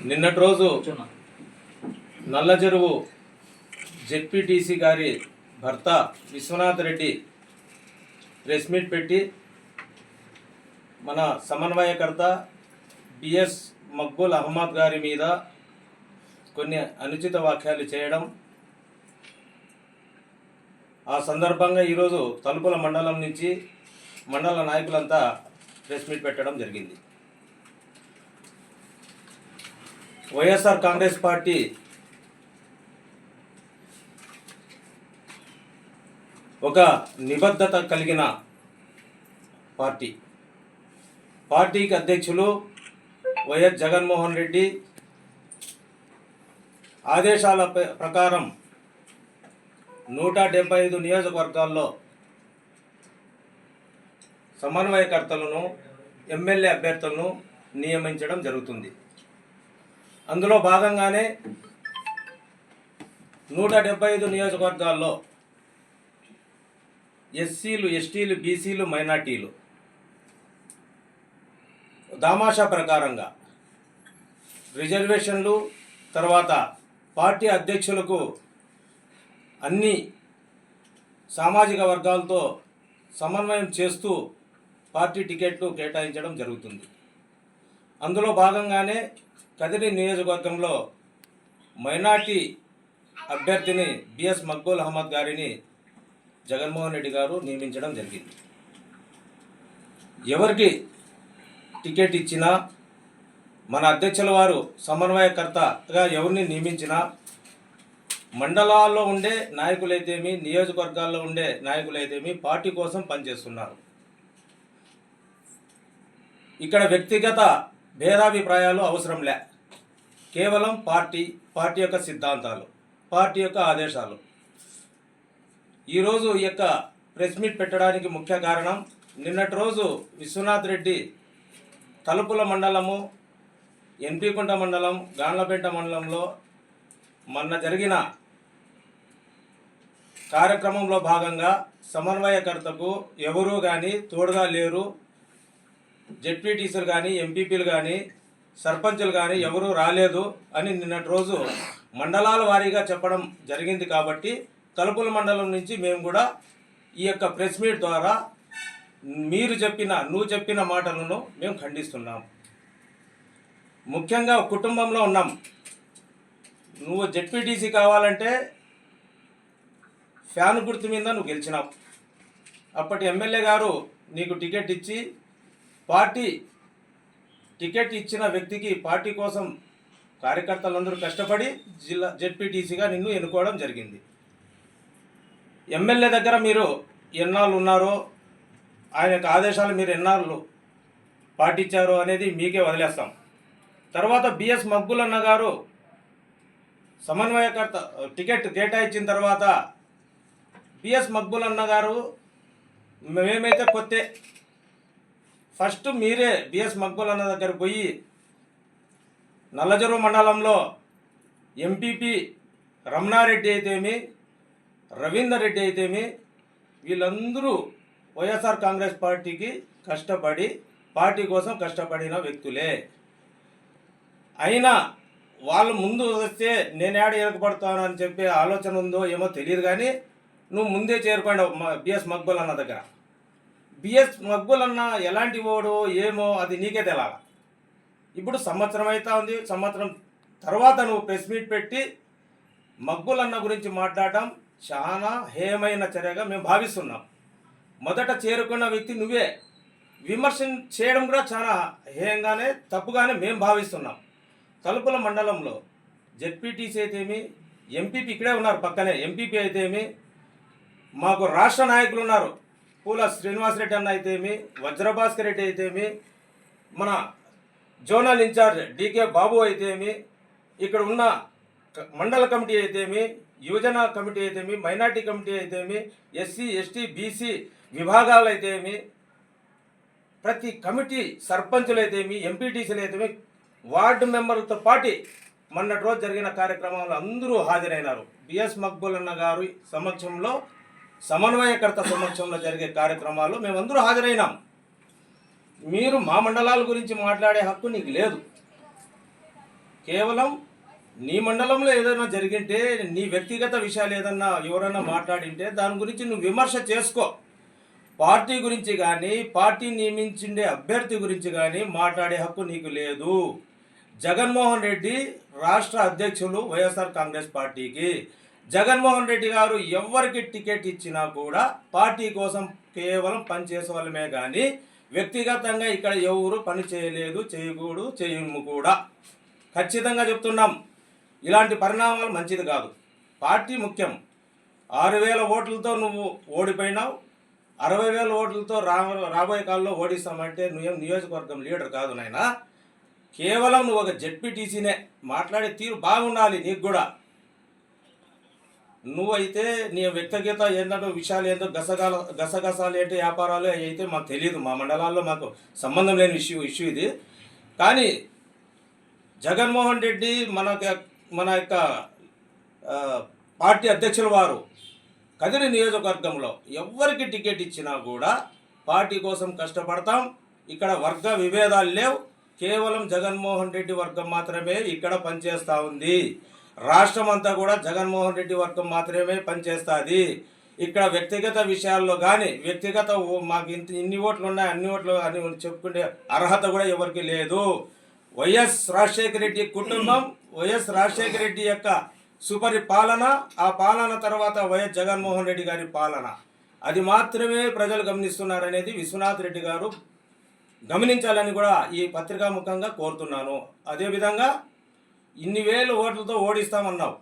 నిన్నటి రోజు నల్లచెరువు జెడ్పీటీసీ గారి భర్త విశ్వనాథ్ రెడ్డి ప్రెస్ మీట్ పెట్టి మన సమన్వయకర్త బిఎస్ మక్బూల్ అహ్మద్ గారి మీద కొన్ని అనుచిత వ్యాఖ్యలు చేయడం, ఆ సందర్భంగా ఈరోజు తలుపుల మండలం నుంచి మండల నాయకులంతా ప్రెస్ మీట్ పెట్టడం జరిగింది. వైఎస్ఆర్ కాంగ్రెస్ పార్టీ ఒక నిబద్ధత కలిగిన పార్టీకి అధ్యక్షులు వైఎస్ జగన్మోహన్ రెడ్డి ఆదేశాల ప్రకారం 175 నియోజకవర్గాల్లో సమన్వయకర్తలను, ఎమ్మెల్యే అభ్యర్థులను నియమించడం జరుగుతుంది. అందులో భాగంగానే 175 నియోజకవర్గాల్లో ఎస్సీలు, ఎస్టీలు, బీసీలు, మైనార్టీలు దామాషా ప్రకారంగా రిజర్వేషన్లు, తర్వాత పార్టీ అధ్యక్షులకు అన్ని సామాజిక వర్గాలతో సమన్వయం చేస్తూ పార్టీ టికెట్లు కేటాయించడం జరుగుతుంది. అందులో భాగంగానే కదిరి నియోజకవర్గంలో మైనార్టీ అభ్యర్థిని బిఎస్ మక్బూల్ అహ్మద్ గారిని జగన్మోహన్ రెడ్డి గారు నియమించడం జరిగింది. ఎవరికి టికెట్ ఇచ్చినా, మన అధ్యక్షుల వారు సమన్వయకర్తగా ఎవరిని నియమించినా మండలాల్లో ఉండే నాయకులైతేమి, నియోజకవర్గాల్లో ఉండే నాయకులైతేమి పార్టీ కోసం పనిచేస్తున్నారు. ఇక్కడ వ్యక్తిగత భేదాభిప్రాయాలు అవసరం లే. కేవలం పార్టీ యొక్క సిద్ధాంతాలు, పార్టీ యొక్క ఆదేశాలు. ఈరోజు ఈ యొక్క ప్రెస్ మీట్ పెట్టడానికి ముఖ్య కారణం, నిన్నటి రోజు విశ్వనాథ్ రెడ్డి తలుపుల మండలము, ఎన్పికుంట మండలం, గాన్లపేట మండలంలో మొన్న జరిగిన కార్యక్రమంలో భాగంగా సమన్వయకర్తకు ఎవరూ కానీ తోడుగా లేరు, జెడ్పీటీసీలు కానీ, ఎంపీపీలు కానీ, సర్పంచులు కానీ ఎవరూ రాలేదు అని నిన్నటి రోజు మండలాల వారీగా చెప్పడం జరిగింది. కాబట్టి తలుపుల మండలం నుంచి మేము కూడా ఈ యొక్క ప్రెస్ మీట్ ద్వారా నువ్వు చెప్పిన మాటలను మేము ఖండిస్తున్నాం. ముఖ్యంగా కుటుంబంలో ఉన్నాం. నువ్వు జెడ్పీటీసీ కావాలంటే ఫ్యాన్ గుర్తు మీద నువ్వు గెలిచినావు. అప్పటి ఎమ్మెల్యే గారు నీకు టికెట్ ఇచ్చి, పార్టీ టికెట్ ఇచ్చిన వ్యక్తికి పార్టీ కోసం కార్యకర్తలందరూ కష్టపడి జెడ్పీటీసీగా నిన్ను ఎన్నుకోవడం జరిగింది. ఎమ్మెల్యే దగ్గర మీరు ఎన్నాళ్ళు ఉన్నారో, ఆయన యొక్క ఆదేశాలు మీరు ఎన్నాళ్ళు పాటించారో అనేది మీకే వదిలేస్తాం. తర్వాత బిఎస్ మక్బూల్ అన్న గారు సమన్వయకర్త టికెట్ కేటాయించిన తర్వాత బిఎస్ మక్బూల్ అన్న గారు మేమైతే కొత్తే, ఫస్ట్ మీరే బిఎస్ మక్బూల్ అన్న దగ్గర పోయి నల్లచెరువు మండలంలో ఎంపీపీ రమణారెడ్డి అయితేమి, రవీందర్ రెడ్డి అయితేమి వీళ్ళందరూ వైఎస్ఆర్ కాంగ్రెస్ పార్టీకి కష్టపడి, పార్టీ కోసం కష్టపడిన వ్యక్తులే. అయినా వాళ్ళు ముందు వస్తే నేను ఏడ ఎరకపడతాను అని చెప్పే ఆలోచన ఉందో ఏమో తెలియదు, కానీ నువ్వు ముందే చేరుకోండి బిఎస్ మక్బూల్ అన్న దగ్గర. బిఎస్ మక్బూల్ అన్న ఎలాంటి వాడు ఏమో అది నీకే తెలాల. ఇప్పుడు సంవత్సరం అవుతా ఉంది, సంవత్సరం తర్వాత నువ్వు ప్రెస్ మీట్ పెట్టి మక్బూల్ అన్న గురించి మాట్లాడటం చాలా హేయమైన చర్యగా మేము భావిస్తున్నాం. మొదట చేరుకున్న వ్యక్తి నువ్వే, విమర్శ చేయడం కూడా చాలా హేయంగానే, తప్పుగానే మేము భావిస్తున్నాం. తలుపుల మండలంలో జెడ్పీటీసీ అయితేమి, ఎంపీపీ ఇక్కడే ఉన్నారు పక్కనే, ఎంపీపీ అయితేమి, మాకు రాష్ట్ర నాయకులు ఉన్నారు, పూల శ్రీనివాసరెడ్డి అన్న అయితేమి, వజ్రభాస్కర్ రెడ్డి అయితేమి, మన జోనల్ ఇన్ఛార్జ్ డికే బాబు అయితేమి, ఇక్కడ ఉన్న మండల కమిటీ అయితేమి, యువజన కమిటీ అయితేమి, మైనార్టీ కమిటీ అయితేమి, ఎస్సీ, ఎస్టీ, బీసీ విభాగాలు అయితేమి, ప్రతి కమిటీ సర్పంచులు అయితేమి, ఎంపీటీసీలు అయితేమి, వార్డు మెంబర్లతో పాటు మొన్నటి రోజు జరిగిన కార్యక్రమాలు అందరూ హాజరైనారు. బిఎస్ మక్బూల్ అన్న గారి సమక్షంలో, సమన్వయకర్త సమక్షంలో జరిగే కార్యక్రమాలు మేమందరూ హాజరైనాం. మీరు మా మండలాల గురించి మాట్లాడే హక్కు నీకు లేదు. కేవలం నీ మండలంలో ఏదైనా జరిగింటే, నీ వ్యక్తిగత విషయాలు ఏదన్నా ఎవరైనా మాట్లాడింటే దాని గురించి నువ్వు విమర్శ చేసుకో. పార్టీ గురించి కానీ, పార్టీ నియమించిండే అభ్యర్థి గురించి కానీ మాట్లాడే హక్కు నీకు లేదు. జగన్మోహన్ రెడ్డి రాష్ట్ర అధ్యక్షులు వైఎస్ఆర్ కాంగ్రెస్ పార్టీకి. జగన్మోహన్ రెడ్డి గారు ఎవరికి టికెట్ ఇచ్చినా కూడా పార్టీ కోసం కేవలం పనిచేసే వాళ్ళమే కానీ వ్యక్తిగతంగా ఇక్కడ ఎవరు పని చేయలేదు, చేయకూడదు, చేయము కూడా. ఖచ్చితంగా చెప్తున్నాం, ఇలాంటి పరిణామాలు మంచిది కాదు. పార్టీ ముఖ్యం. 6,000 ఓట్లతో నువ్వు ఓడిపోయినావు, 60,000 ఓట్లతో రాబోయే కాలంలో ఓడిస్తామంటే నువ్వేం నియోజకవర్గం లీడర్ కాదు నాయన. కేవలం నువ్వు ఒక జెడ్పీటీసీనే. మాట్లాడే తీరు బాగుండాలి నీకు కూడా. నువ్వైతే నీ వ్యక్తిగత ఏంటంటే విషయాలు ఏంటో గసగసాలు ఏంటి వ్యాపారాలు అయితే మాకు తెలియదు. మా మండలాల్లో మాకు సంబంధం లేని ఇష్యూ ఇది. కానీ జగన్మోహన్ రెడ్డి మన యొక్క పార్టీ అధ్యక్షుల వారు కదిరి నియోజకవర్గంలో ఎవరికి టికెట్ ఇచ్చినా కూడా పార్టీ కోసం కష్టపడతాం. ఇక్కడ వర్గ విభేదాలు లేవు. కేవలం జగన్మోహన్ రెడ్డి వర్గం మాత్రమే ఇక్కడ పనిచేస్తూ ఉంది. రాష్ట్రం అంతా కూడా జగన్మోహన్ రెడ్డి వర్గం మాత్రమే పనిచేస్తుంది. ఇక్కడ వ్యక్తిగత విషయాల్లో కానీ మాకు ఇన్ని ఓట్లు ఉన్నాయి, అన్ని ఓట్లు అని చెప్పుకునే అర్హత కూడా ఎవరికి లేదు. వైఎస్ రాజశేఖర రెడ్డి కుటుంబం, వైఎస్ రాజశేఖర రెడ్డి యొక్క సుపరిపాలన, ఆ పాలన తర్వాత వైఎస్ జగన్మోహన్ రెడ్డి గారి పాలన, అది మాత్రమే ప్రజలు గమనిస్తున్నారనేది విశ్వనాథ్ రెడ్డి గారు గమనించాలని కూడా ఈ పత్రికాముఖంగా కోరుతున్నాను. అదేవిధంగా ఇన్ని వేల ఓట్లతో ఓడిస్తామన్నావు.